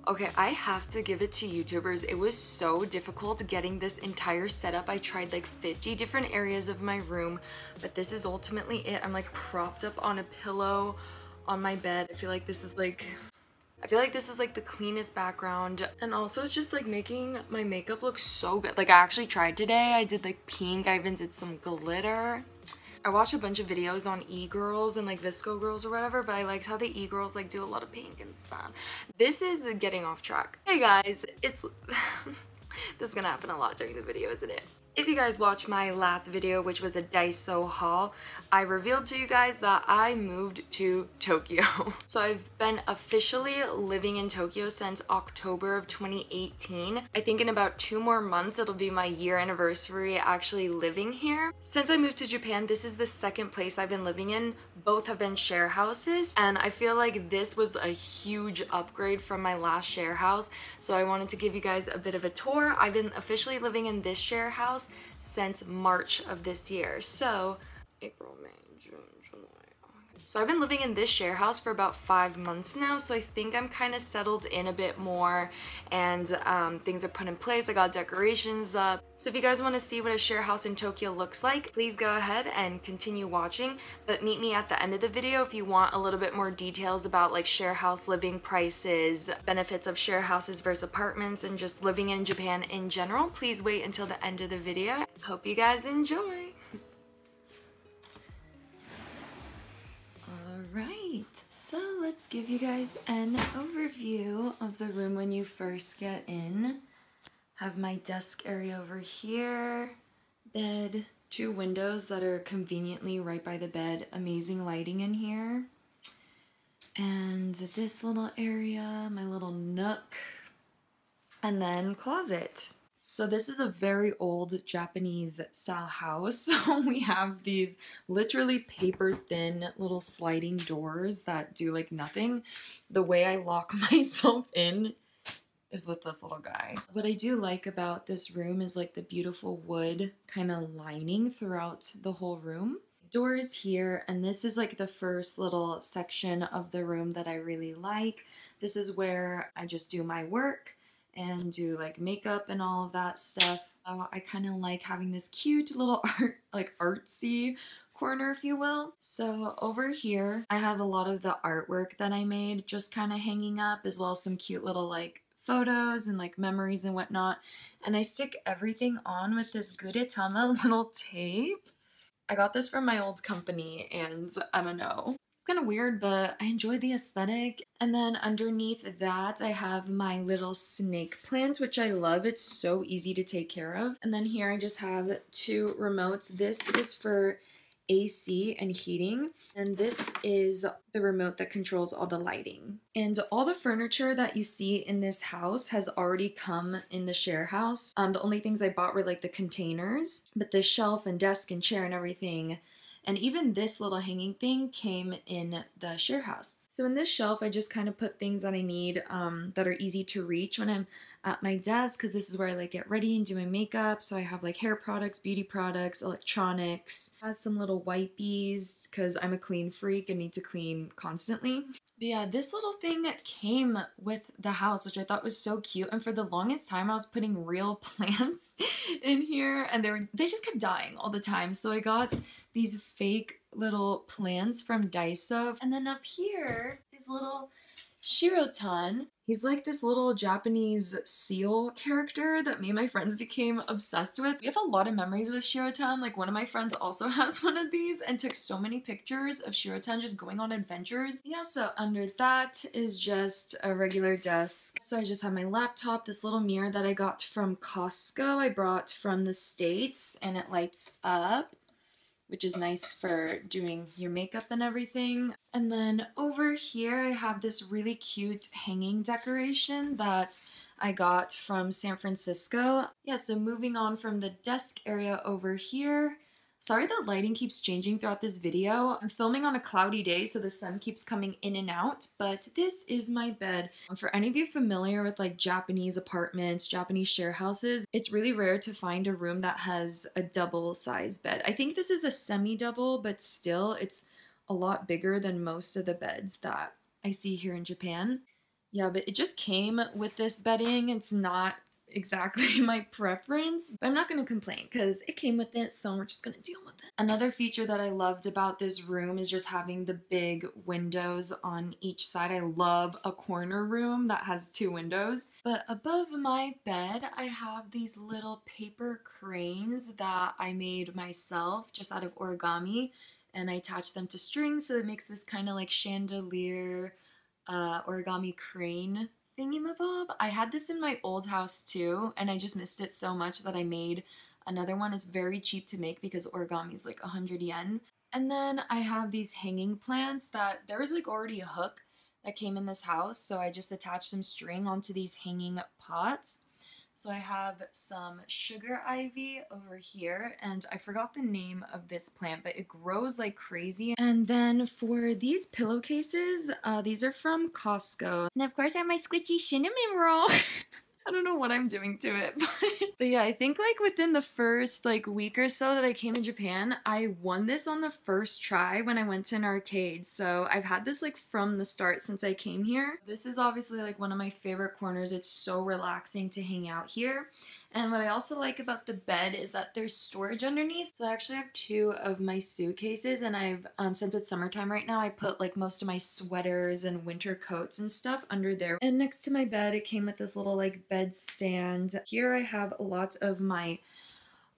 Okay, I have to give it to YouTubers. It was so difficult getting this entire setup. I tried like 50 different areas of my room, but this is ultimately it. I'm like propped up on a pillow on my bed. I feel like this is like the cleanest background, and also it's just like making my makeup look so good. Like I actually tried today. I did like pink. I even did some glitter. I watched a bunch of videos on e-girls and like visco girls or whatever, but I liked how the e-girls like do a lot of pink and stuff. This is getting off track. Hey guys, it's this is gonna happen a lot during the video, isn't it? If you guys watched my last video, which was a Daiso haul, I revealed to you guys that I moved to Tokyo. So I've been officially living in Tokyo since October of 2018. I think in about 2 more months, it'll be my year anniversary actually living here. Since I moved to Japan, this is the second place I've been living in. Both have been share houses, and I feel like this was a huge upgrade from my last share house. So I wanted to give you guys a bit of a tour. I've been officially living in this share house since March of this year. So April, May, June, July, August. So I've been living in this share house for about 5 months now, so I think I'm kind of settled in a bit more, and things are put in place. I got decorations up. So if you guys want to see what a share house in Tokyo looks like, please go ahead and continue watching, but meet me at the end of the video if you want a little bit more details about like share house living prices, benefits of share houses versus apartments, and just living in Japan in general. Please wait until the end of the video. Hope you guys enjoy. Alright, so let's give you guys an overview of the room when you first get in. Have my desk area over here, bed, 2 windows that are conveniently right by the bed, amazing lighting in here, and this little area, my little nook, and then closet. So this is a very old Japanese style house. So we have these literally paper thin little sliding doors that do like nothing. The way I lock myself in is with this little guy. What I do like about this room is like the beautiful wood kind of lining throughout the whole room. Door is here, and this is like the first little section of the room that I really like. This is where I just do my work and do like makeup and all of that stuff. I kind of like having this cute little art, like artsy corner, if you will. So over here, I have a lot of the artwork that I made just kind of hanging up, as well as some cute little like photos and like memories and whatnot. And I stick everything on with this Gudetama little tape. I got this from my old company, and I don't know. It's kind of weird, but I enjoy the aesthetic. And then underneath that, I have my little snake plant, which I love. It's so easy to take care of. And then here I just have 2 remotes. This is for AC and heating, and this is the remote that controls all the lighting. And all the furniture that you see in this house has already come in the share house. The only things I bought were like the containers, but the shelf and desk and chair and everything, and even this little hanging thing, came in the share house. So in this shelf, I just kind of put things that I need that are easy to reach when I'm at my desk, because this is where I like get ready and do my makeup. So I have like hair products, beauty products, electronics, has some little wipies because I'm a clean freak and need to clean constantly. But yeah, this little thing came with the house, which I thought was so cute. And for the longest time, I was putting real plants in here, and they just kept dying all the time. So I got these fake little plants from Daiso. And then up here is little Shirotan. He's like this little Japanese seal character that me and my friends became obsessed with. We have a lot of memories with Shirotan. Like one of my friends also has one of these and took so many pictures of Shirotan just going on adventures. Yeah, so under that is just a regular desk. So I just have my laptop, this little mirror that I got from Costco. I brought from the States, and it lights up, which is nice for doing your makeup and everything. And then over here, I have this really cute hanging decoration that I got from San Francisco. Yeah, so moving on from the desk area over here. Sorry the lighting keeps changing throughout this video. I'm filming on a cloudy day, so the sun keeps coming in and out, but this is my bed. For any of you familiar with like Japanese apartments, Japanese share houses, it's really rare to find a room that has a double size bed. I think this is a semi-double, but still it's a lot bigger than most of the beds that I see here in Japan. Yeah, but it just came with this bedding. It's not exactly my preference, but I'm not gonna complain because it came with it, so we're just gonna deal with it. Another feature that I loved about this room is just having the big windows on each side. I love a corner room that has 2 windows. But above my bed, I have these little paper cranes that I made myself just out of origami, and I attached them to strings, so it makes this kind of like chandelier origami crane thingy-mabob. I had this in my old house too, and I just missed it so much that I made another one. It's very cheap to make because origami is like 100 yen. And then I have these hanging plants that there was like already a hook that came in this house, so I just attached some string onto these hanging pots. So I have some sugar ivy over here, and I forgot the name of this plant, but it grows like crazy. And then for these pillowcases, these are from Costco. And of course I have my squishy cinnamon roll. I don't know what I'm doing to it, but yeah, I think like within the first like week or so that I came to Japan, I won this on the first try when I went to an arcade. So I've had this like from the start since I came here. This is obviously like one of my favorite corners. It's so relaxing to hang out here. And what I also like about the bed is that there's storage underneath. So I actually have 2 of my suitcases, and I've, since it's summertime right now, I put like most of my sweaters and winter coats and stuff under there. And next to my bed, it came with this little like bed stand. Here I have a lot of my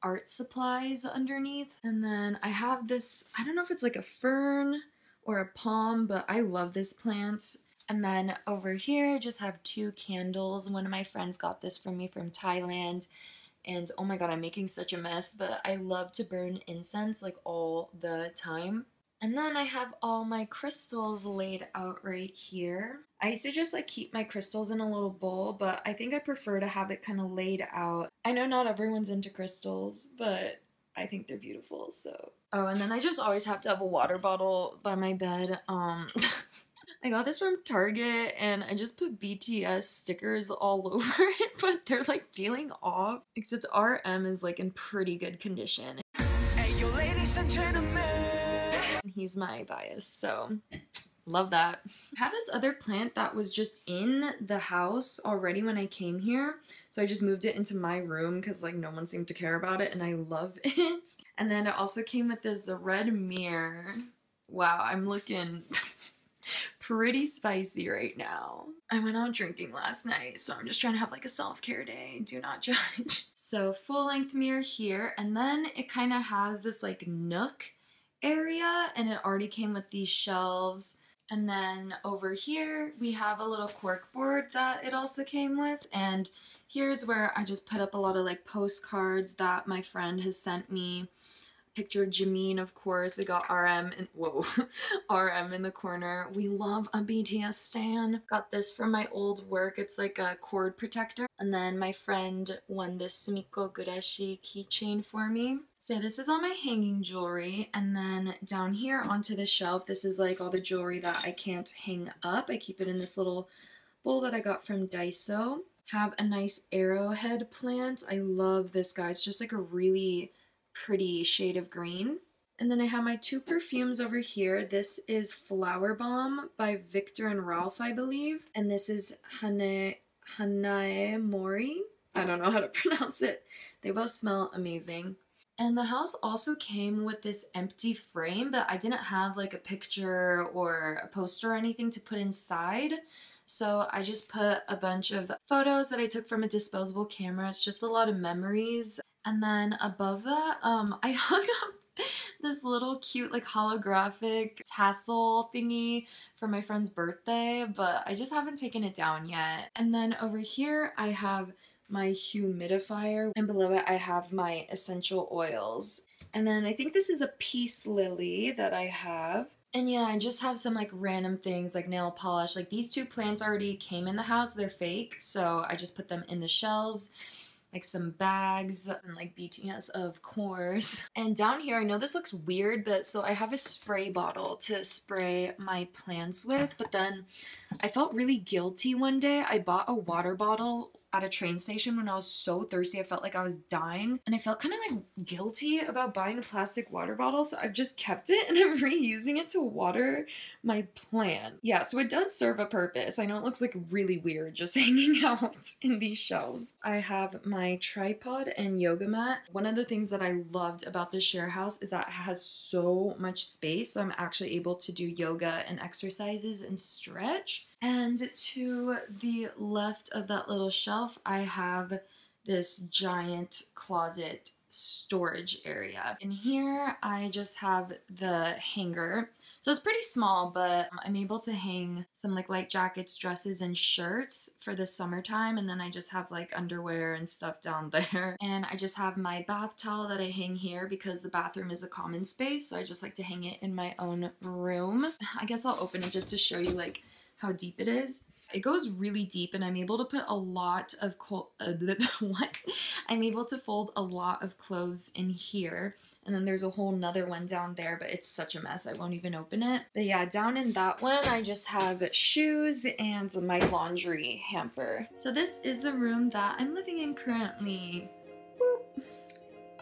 art supplies underneath. And then I have this, I don't know if it's like a fern or a palm, but I love this plant. And then over here, I just have 2 candles. One of my friends got this from me from Thailand. And oh my god, I'm making such a mess, but I love to burn incense like all the time. And then I have all my crystals laid out right here. I used to just like keep my crystals in a little bowl, but I think I prefer to have it kind of laid out. I know not everyone's into crystals, but I think they're beautiful, so. Oh, and then I just always have to have a water bottle by my bed. I got this from Target, and I just put BTS stickers all over it, but they're like peeling off. Except RM is like in pretty good condition. Hey, yo, ladies and gentlemen. He's my bias, so love that. I have this other plant that was just in the house already when I came here, so I just moved it into my room because like no one seemed to care about it, and I love it. And then it also came with this red mirror. Wow, I'm looking pretty spicy right now. I went out drinking last night, so I'm just trying to have like a self-care day. Do not judge. So full length mirror here, and then it kind of has this like nook area, and it already came with these shelves. And then over here we have a little cork board that it also came with, and here's where I just put up a lot of like postcards that my friend has sent me. Picture of Jameen, of course. We got RM and whoa, RM in the corner. We love a BTS stan. Got this from my old work. It's like a cord protector. And then my friend won this Sumiko Gurashi keychain for me. So this is all my hanging jewelry. And then down here onto the shelf, this is like all the jewelry that I can't hang up. I keep it in this little bowl that I got from Daiso. Have a nice arrowhead plant. I love this guy. It's just like a really pretty shade of green. And then I have my 2 perfumes over here. This is Flower Bomb by Victor and Ralph, I believe. And this is Hanae Mori. I don't know how to pronounce it. They both smell amazing. And the house also came with this empty frame, but I didn't have like a picture or a poster or anything to put inside. So I just put a bunch of photos that I took from a disposable camera. It's just a lot of memories. And then above that, I hung up this little cute like holographic tassel thingy for my friend's birthday, but I just haven't taken it down yet. And then over here I have my humidifier, and below it I have my essential oils. And then I think this is a peace lily that I have. And yeah, I just have some like random things like nail polish. Like these 2 plants already came in the house, they're fake, so I just put them in the shelves. Like some bags and like BTS, of course. And down here, I know this looks weird, but so I have a spray bottle to spray my plants with, but then I felt really guilty one day. I bought a water bottle at a train station when I was so thirsty. I felt like I was dying and I felt kind of like guilty about buying a plastic water bottle, so I've just kept it and I'm reusing it to water my plant. Yeah, so it does serve a purpose. I know it looks like really weird just hanging out in these shelves. I have my tripod and yoga mat. One of the things that I loved about this share house is that it has so much space, so I'm actually able to do yoga and exercises and stretch. And to the left of that little shelf, I have this giant closet storage area. In here, I just have the hanger. So it's pretty small, but I'm able to hang some like light jackets, dresses, and shirts for the summertime. And then I just have like underwear and stuff down there. And I just have my bath towel that I hang here because the bathroom is a common space. So I just like to hang it in my own room. I guess I'll open it just to show you like how deep it is. It goes really deep and I'm able to put a lot of I'm able to fold a lot of clothes in here. And then there's a whole nother one down there, but it's such a mess, I won't even open it. But yeah, down in that one, I just have shoes and my laundry hamper. So this is the room that I'm living in currently. Boop.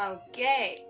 Okay.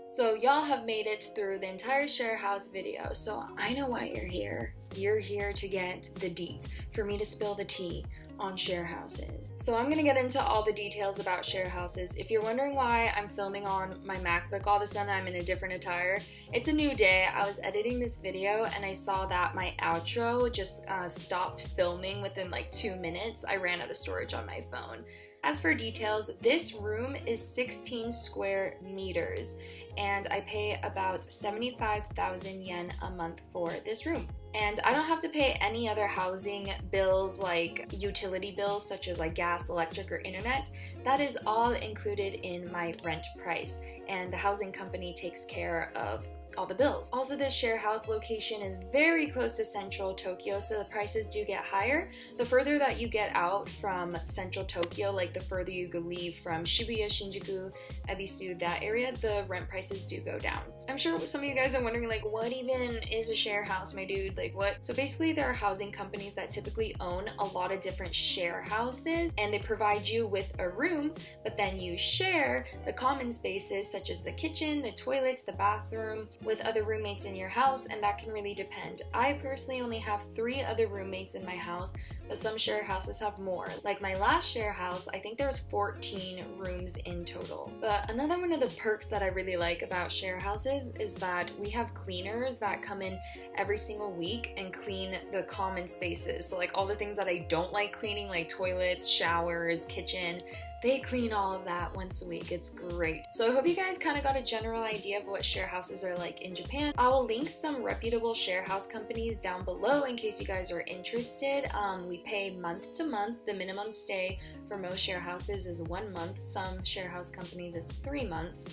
So y'all have made it through the entire share house video, so I know why you're here. You're here to get the deets, for me to spill the tea on share houses. So I'm gonna get into all the details about share houses. If you're wondering why I'm filming on my MacBook all of a sudden, I'm in a different attire. It's a new day. I was editing this video and I saw that my outro just stopped filming within like 2 minutes. I ran out of storage on my phone. As for details, this room is 16 square meters and I pay about 75,000 yen a month for this room. And I don't have to pay any other housing bills like utility bills such as like gas, electric, or internet. That is all included in my rent price, and the housing company takes care of all the bills. Also, this share house location is very close to central Tokyo, so the prices do get higher. The further that you get out from central Tokyo, like the further you leave from Shibuya, Shinjuku, Ebisu, that area, the rent prices do go down. I'm sure some of you guys are wondering, like, what even is a share house, my dude? Like, what? So basically, there are housing companies that typically own a lot of different share houses, and they provide you with a room, but then you share the common spaces such as the kitchen, the toilets, the bathroom, with other roommates in your house, and that can really depend. I personally only have 3 other roommates in my house, but some share houses have more. Like my last share house, I think there was 14 rooms in total. But another one of the perks that I really like about share houses is that we have cleaners that come in every single week and clean the common spaces. So like all the things that I don't like cleaning, like toilets, showers, kitchen, they clean all of that once a week. It's great. So I hope you guys kind of got a general idea of what share houses are like in Japan. I will link some reputable share house companies down below in case you guys are interested. We pay month to month. The minimum stay for most share houses is 1 month. Some share house companies, it's 3 months.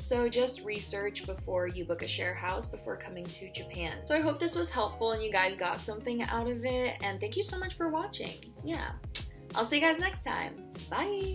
So just research before you book a share house before coming to Japan. So I hope this was helpful and you guys got something out of it. And thank you so much for watching. Yeah. I'll see you guys next time. Bye!